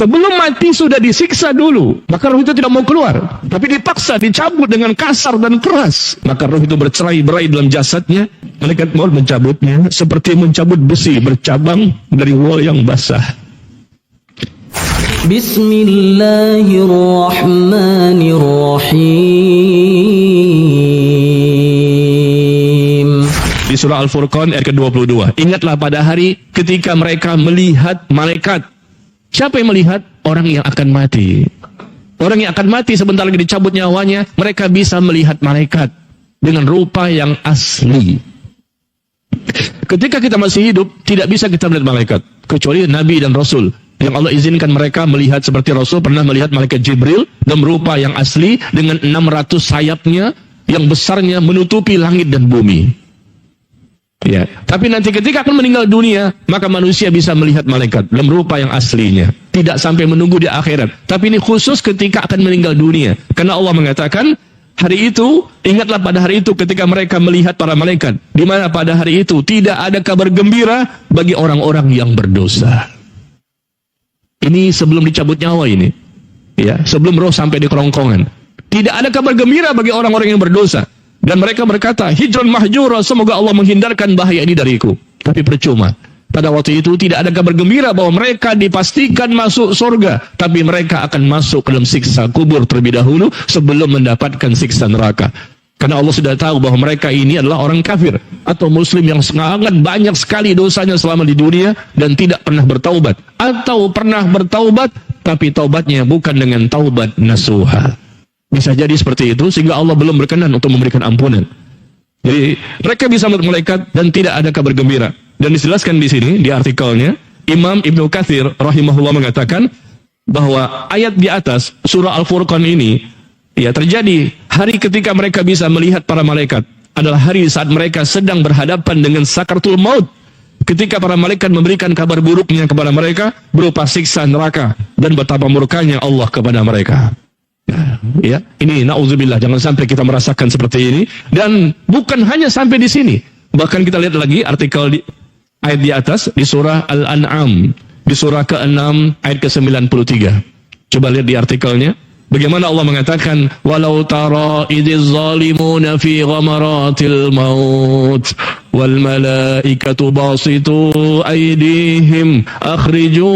Sebelum mati sudah disiksa dulu, maka roh itu tidak mau keluar, tapi dipaksa, dicabut dengan kasar dan keras. Maka roh itu bercerai-berai dalam jasadnya. Malaikat maut mencabutnya seperti mencabut besi bercabang dari wol yang basah. Bismillahirrahmanirrahim. Di surah Al-Furqan ayat ke-22. Ingatlah pada hari ketika mereka melihat malaikat. Siapa yang melihat? Orang yang akan mati. Orang yang akan mati sebentar lagi dicabut nyawanya, mereka bisa melihat malaikat dengan rupa yang asli. Ketika kita masih hidup, tidak bisa kita melihat malaikat, kecuali Nabi dan Rasul. Yang Allah izinkan mereka melihat, seperti Rasul pernah melihat malaikat Jibril dalam rupa yang asli dengan 600 sayapnya yang besarnya menutupi langit dan bumi. Ya, tapi nanti ketika akan meninggal dunia, maka manusia bisa melihat malaikat dalam rupa yang aslinya. Tidak sampai menunggu di akhirat. Tapi ini khusus ketika akan meninggal dunia. Karena Allah mengatakan, hari itu, ingatlah pada hari itu ketika mereka melihat para malaikat. Di mana pada hari itu tidak ada kabar gembira bagi orang-orang yang berdosa. Ini sebelum dicabut nyawa ini. Ya, sebelum roh sampai di kerongkongan. Tidak ada kabar gembira bagi orang-orang yang berdosa. Dan mereka berkata, hijran mahjura, semoga Allah menghindarkan bahaya ini dariku. Tapi percuma. Pada waktu itu tidak ada kabar gembira bahwa mereka dipastikan masuk surga. Tapi mereka akan masuk ke dalam siksa kubur terlebih dahulu sebelum mendapatkan siksa neraka. Karena Allah sudah tahu bahwa mereka ini adalah orang kafir. Atau muslim yang sangat banyak sekali dosanya selama di dunia dan tidak pernah bertaubat. Atau pernah bertaubat, tapi taubatnya bukan dengan taubat nasuha. Bisa jadi seperti itu sehingga Allah belum berkenan untuk memberikan ampunan. Jadi mereka bisa melihat malaikat dan tidak ada kabar gembira. Dan dijelaskan di sini di artikelnya, Imam Ibnu Katsir rahimahullah mengatakan bahwa ayat di atas surah Al-Furqan ini ya terjadi hari ketika mereka bisa melihat para malaikat adalah hari saat mereka sedang berhadapan dengan sakaratul maut. Ketika para malaikat memberikan kabar buruknya kepada mereka berupa siksa neraka dan betapa murkanya Allah kepada mereka. Ya, ini na'udzubillah, jangan sampai kita merasakan seperti ini. Dan bukan hanya sampai di sini, bahkan kita lihat lagi artikel di ayat di atas di surah Al-An'am, di surah ke-6 ayat ke-93. Coba lihat di artikelnya bagaimana Allah mengatakan, walau tara idz zalimuna fi ghamaratil maut wal malaikatu basitu aydihim akhriju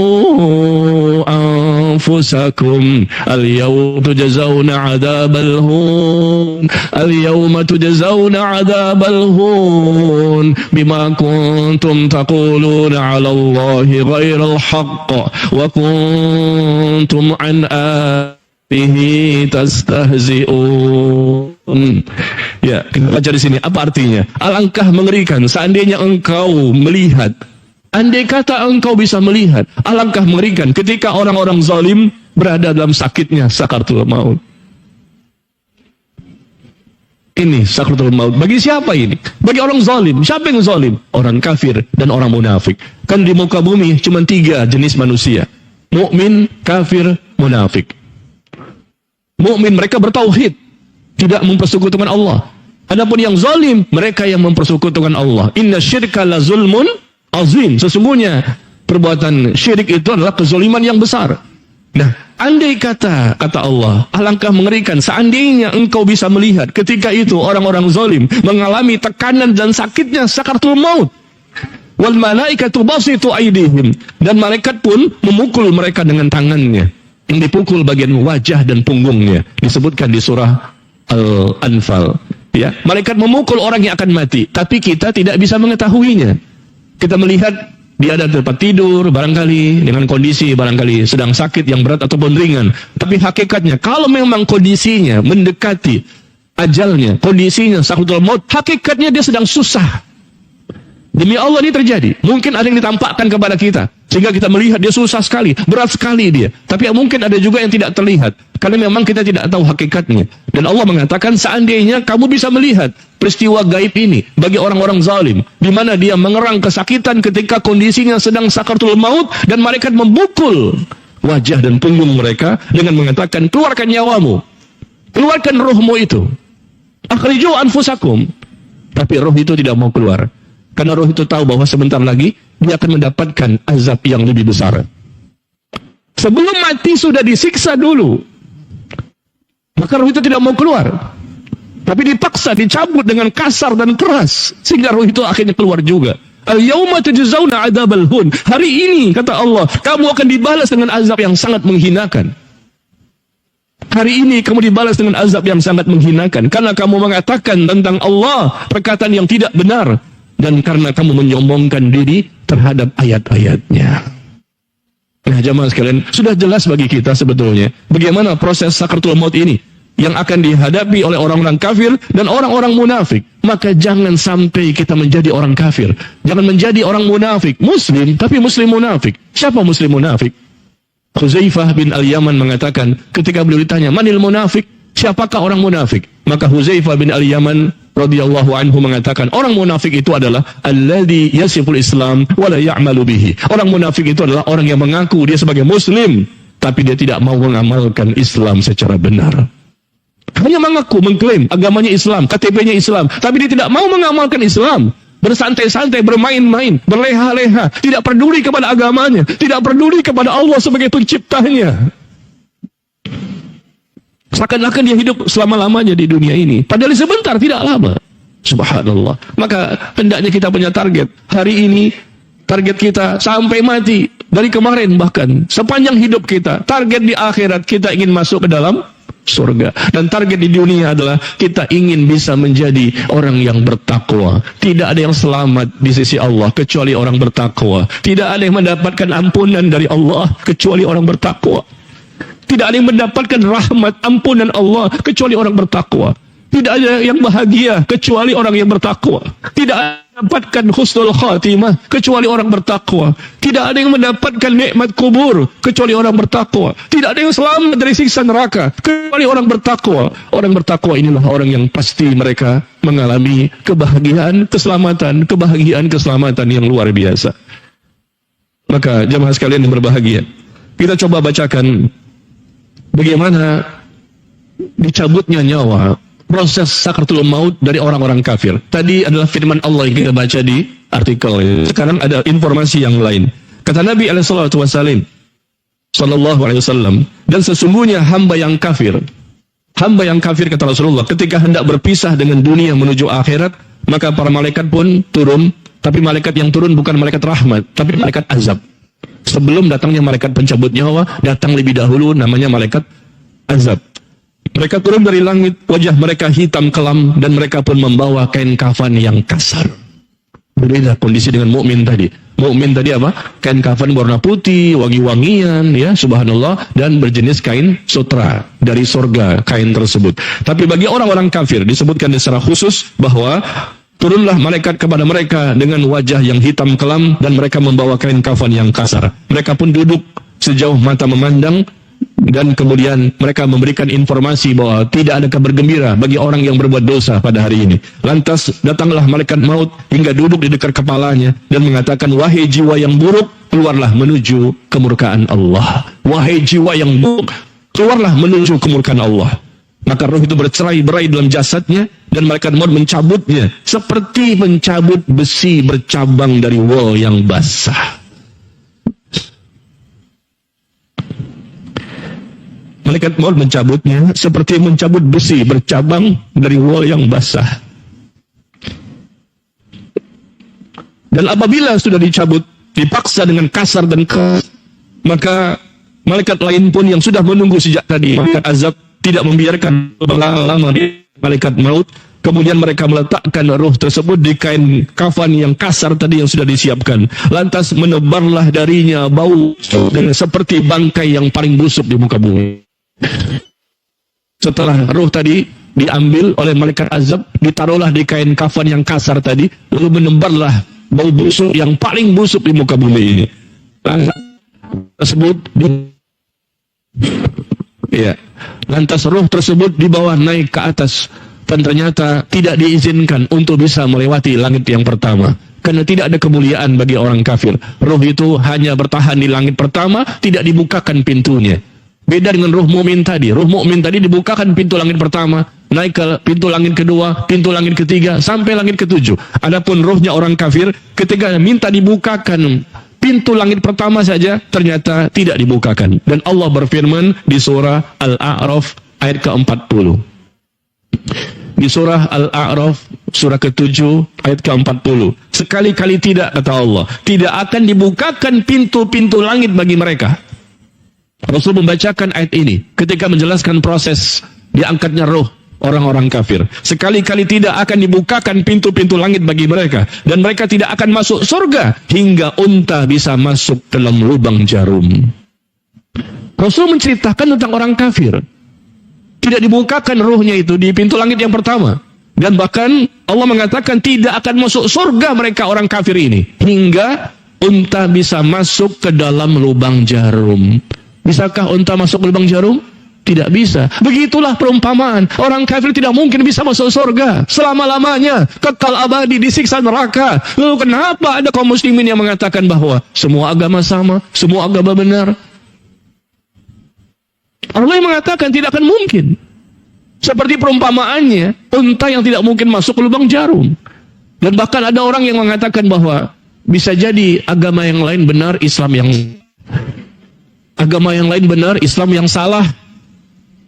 anfusakum al yawma tujzauna adzabal hun bima kuntum taquluna 'ala Allahi ghairal haqq wa kuntum an bihi tastahzi'un. Ya, kita baca di sini apa artinya? Alangkah mengerikan seandainya engkau melihat. Andai kata engkau bisa melihat, alangkah mengerikan ketika orang-orang zalim berada dalam sakitnya sakaratul maut. Ini sakaratul maut. Bagi siapa ini? Bagi orang zalim. Siapa yang zalim? Orang kafir dan orang munafik. Kan di muka bumi cuma 3 jenis manusia. Mukmin, kafir, munafik. Mukmin mereka bertauhid, tidak mempersekutukan Allah. Adapun yang zalim, mereka yang mempersekutukan Allah. Inna syirka la zulmun azim. Sesungguhnya perbuatan syirik itu adalah kezaliman yang besar. Nah, andai kata Allah, alangkah mengerikan seandainya engkau bisa melihat ketika itu orang-orang zalim mengalami tekanan dan sakitnya sakaratul maut. Wal malaikatu basitu aydihim, dan malaikat pun memukul mereka dengan tangannya. Yang dipukul bagian wajah dan punggungnya, disebutkan di surah Al-Anfal. Ya, malaikat memukul orang yang akan mati, tapi kita tidak bisa mengetahuinya. Kita melihat dia ada tempat tidur, barangkali dengan kondisi barangkali sedang sakit yang berat ataupun ringan. Tapi hakikatnya, kalau memang kondisinya mendekati ajalnya, kondisinya sakaratul maut, hakikatnya dia sedang susah. Demi Allah ini terjadi. Mungkin ada yang ditampakkan kepada kita, sehingga kita melihat dia susah sekali, berat sekali dia. Tapi mungkin ada juga yang tidak terlihat, karena memang kita tidak tahu hakikatnya. Dan Allah mengatakan, seandainya kamu bisa melihat peristiwa gaib ini bagi orang-orang zalim, di mana dia mengerang kesakitan ketika kondisinya sedang sakaratul maut, dan malaikat memukul wajah dan punggung mereka dengan mengatakan, keluarkan nyawamu, keluarkan rohmu itu, akhriju anfusakum. Tapi roh itu tidak mau keluar. Karena roh itu tahu bahwa sebentar lagi dia akan mendapatkan azab yang lebih besar. Sebelum mati sudah disiksa dulu. Maka ruh itu tidak mau keluar. Tapi dipaksa, dicabut dengan kasar dan keras. Sehingga ruh itu akhirnya keluar juga. Al-yawma tujzauna adzabal hun. Hari ini, kata Allah, kamu akan dibalas dengan azab yang sangat menghinakan. Hari ini kamu dibalas dengan azab yang sangat menghinakan. Karena kamu mengatakan tentang Allah perkataan yang tidak benar. Dan karena kamu menyombongkan diri terhadap ayat-ayatnya. Nah, jamaah sekalian, sudah jelas bagi kita sebetulnya bagaimana proses sakaratul maut ini yang akan dihadapi oleh orang-orang kafir dan orang-orang munafik. Maka jangan sampai kita menjadi orang kafir. Jangan menjadi orang munafik. Muslim, tapi muslim munafik. Siapa muslim munafik? Huzaifah bin Al-Yaman mengatakan ketika beliau ditanya, manil munafik? Siapakah orang munafik? Maka Huzaifah bin Al-Yaman radhiyallahu anhu mengatakan, orang munafik itu adalah alladzi yasiful Islam wa la ya'malu bihi. Orang munafik itu adalah orang yang mengaku dia sebagai muslim, tapi dia tidak mau mengamalkan Islam secara benar. Hanya mengaku, mengklaim agamanya Islam, KTP-nya Islam, tapi dia tidak mau mengamalkan Islam. Bersantai-santai, bermain-main, berleha-leha, tidak peduli kepada agamanya, tidak peduli kepada Allah sebagai penciptanya. Seakan-akan dia hidup selama-lamanya di dunia ini. Padahal sebentar, tidak lama. Subhanallah. Maka hendaknya kita punya target. Hari ini, target kita sampai mati. Dari kemarin bahkan, sepanjang hidup kita. Target di akhirat, kita ingin masuk ke dalam surga. Dan target di dunia adalah kita ingin bisa menjadi orang yang bertakwa. Tidak ada yang selamat di sisi Allah kecuali orang bertakwa. Tidak ada yang mendapatkan ampunan dari Allah kecuali orang bertakwa. Tidak ada yang mendapatkan rahmat ampunan Allah kecuali orang bertakwa. Tidak ada yang bahagia kecuali orang yang bertakwa. Tidak ada yang mendapatkan husnul khatimah kecuali orang bertakwa. Tidak ada yang mendapatkan nikmat kubur kecuali orang bertakwa. Tidak ada yang selamat dari siksa neraka kecuali orang bertakwa. Orang bertakwa inilah orang yang pasti mereka mengalami kebahagiaan, keselamatan yang luar biasa. Maka jamaah sekalian yang berbahagia, kita coba bacakan bagaimana dicabutnya nyawa, proses sakaratul maut dari orang-orang kafir. Tadi adalah firman Allah yang kita baca di artikel. Sekarang ada informasi yang lain. Kata Nabi SAW, sallallahu alaihi wasallam, dan sesungguhnya hamba yang kafir kata Rasulullah, ketika hendak berpisah dengan dunia menuju akhirat, maka para malaikat pun turun. Tapi malaikat yang turun bukan malaikat rahmat, tapi malaikat azab. Sebelum datangnya malaikat pencabut nyawa, datang lebih dahulu namanya malaikat azab. Mereka turun dari langit, wajah mereka hitam kelam, dan mereka pun membawa kain kafan yang kasar. Berbeda kondisi dengan mukmin tadi. Mukmin tadi apa? Kain kafan berwarna putih, wangi-wangian, ya, subhanallah, dan berjenis kain sutra dari sorga kain tersebut. Tapi bagi orang-orang kafir disebutkan secara khusus bahwa turunlah malaikat kepada mereka dengan wajah yang hitam kelam dan mereka membawa kain kafan yang kasar. Mereka pun duduk sejauh mata memandang dan kemudian mereka memberikan informasi bahwa tidak ada kabar gembira bagi orang yang berbuat dosa pada hari ini. Lantas datanglah malaikat maut hingga duduk di dekat kepalanya dan mengatakan, wahai jiwa yang buruk, keluarlah menuju kemurkaan Allah. Wahai jiwa yang buruk, keluarlah menuju kemurkaan Allah. Maka roh itu bercerai-berai dalam jasadnya dan malaikat maut mencabutnya seperti mencabut besi bercabang dari wol yang basah. Malaikat maut mencabutnya seperti mencabut besi bercabang dari wol yang basah. Dan apabila sudah dicabut, dipaksa dengan kasar dan keras, maka malaikat lain pun yang sudah menunggu sejak tadi, malaikat azab, tidak membiarkan lama malaikat maut. Kemudian mereka meletakkan roh tersebut di kain kafan yang kasar tadi yang sudah disiapkan. Lantas menebarlah darinya bau dengan seperti bangkai yang paling busuk di muka bumi. Setelah roh tadi diambil oleh malaikat azab, ditaruhlah di kain kafan yang kasar tadi, lalu menebarlah bau busuk yang paling busuk di muka bumi ini. Lantas roh tersebut dibawa naik ke atas, dan ternyata tidak diizinkan untuk bisa melewati langit yang pertama. Karena tidak ada kemuliaan bagi orang kafir. Roh itu hanya bertahan di langit pertama, tidak dibukakan pintunya. Beda dengan roh mukmin tadi. Roh mukmin tadi dibukakan pintu langit pertama, naik ke pintu langit kedua, pintu langit ketiga, sampai langit ketujuh. Adapun rohnya orang kafir, ketika minta dibukakan pintu langit pertama saja ternyata tidak dibukakan. Dan Allah berfirman di surah Al-A'raf ayat ke-40. Di surah Al-A'raf surah ke-7 ayat ke-40. Sekali-kali tidak, kata Allah, tidak akan dibukakan pintu-pintu langit bagi mereka. Rasul membacakan ayat ini ketika menjelaskan proses diangkatnya roh orang-orang kafir. Sekali-kali tidak akan dibukakan pintu-pintu langit bagi mereka, dan mereka tidak akan masuk surga hingga unta bisa masuk dalam lubang jarum. Rasul menceritakan tentang orang kafir. Tidak dibukakan ruhnya itu di pintu langit yang pertama. Dan bahkan Allah mengatakan tidak akan masuk surga mereka orang kafir ini hingga unta bisa masuk ke dalam lubang jarum. Bisakah unta masuk ke lubang jarum? Tidak bisa. Begitulah perumpamaan. Orang kafir tidak mungkin bisa masuk surga selama-lamanya, kekal abadi disiksa neraka. Lalu kenapa ada kaum muslimin yang mengatakan bahwa semua agama sama, semua agama benar? Allah yang mengatakan tidak akan mungkin. Seperti perumpamaannya, unta yang tidak mungkin masuk ke lubang jarum. Dan bahkan ada orang yang mengatakan bahwa bisa jadi agama yang lain benar, Islam yang Islam yang salah.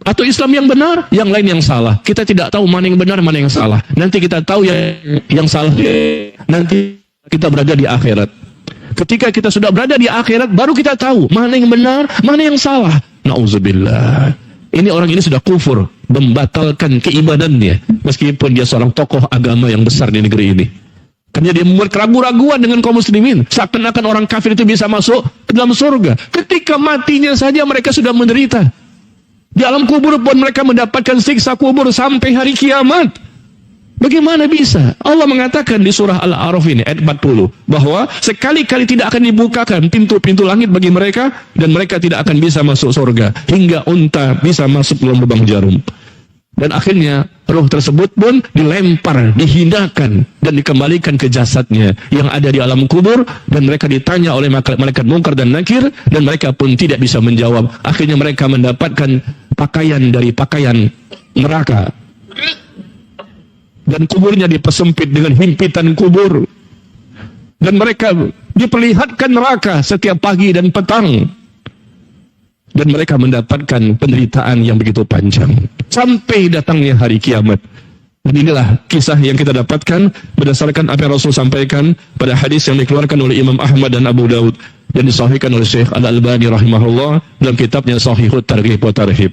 Atau Islam yang benar, yang lain yang salah. Kita tidak tahu mana yang benar, mana yang salah. Nanti kita tahu yang salah. Nanti kita berada di akhirat. Ketika kita sudah berada di akhirat, baru kita tahu mana yang benar, mana yang salah. Na'udzubillah. Ini orang ini sudah kufur, membatalkan keimanannya, meskipun dia seorang tokoh agama yang besar di negeri ini. Karena dia membuat keraguan-raguan dengan kaum muslimin, seakan-akan orang kafir itu bisa masuk ke dalam surga. Ketika matinya saja mereka sudah menderita. Di alam kubur pun mereka mendapatkan siksa kubur sampai hari kiamat. Bagaimana bisa? Allah mengatakan di surah Al-A'raf ini ayat 40 bahwa sekali-kali tidak akan dibukakan pintu-pintu langit bagi mereka, dan mereka tidak akan bisa masuk surga hingga unta bisa masuk dalam lubang jarum. Dan akhirnya roh tersebut pun dilempar, dihinakan, dan dikembalikan ke jasadnya yang ada di alam kubur, dan mereka ditanya oleh malaikat Munkar dan Nakir, dan mereka pun tidak bisa menjawab. Akhirnya mereka mendapatkan pakaian dari pakaian neraka, dan kuburnya dipersempit dengan himpitan kubur, dan mereka diperlihatkan neraka setiap pagi dan petang, dan mereka mendapatkan penderitaan yang begitu panjang sampai datangnya hari kiamat. Dan inilah kisah yang kita dapatkan berdasarkan apa yang Rasul sampaikan pada hadis yang dikeluarkan oleh Imam Ahmad dan Abu Daud dan disahihkan oleh Syekh Al-Albani rahimahullah dalam kitabnya Shahihut Targhib wa Tarhib.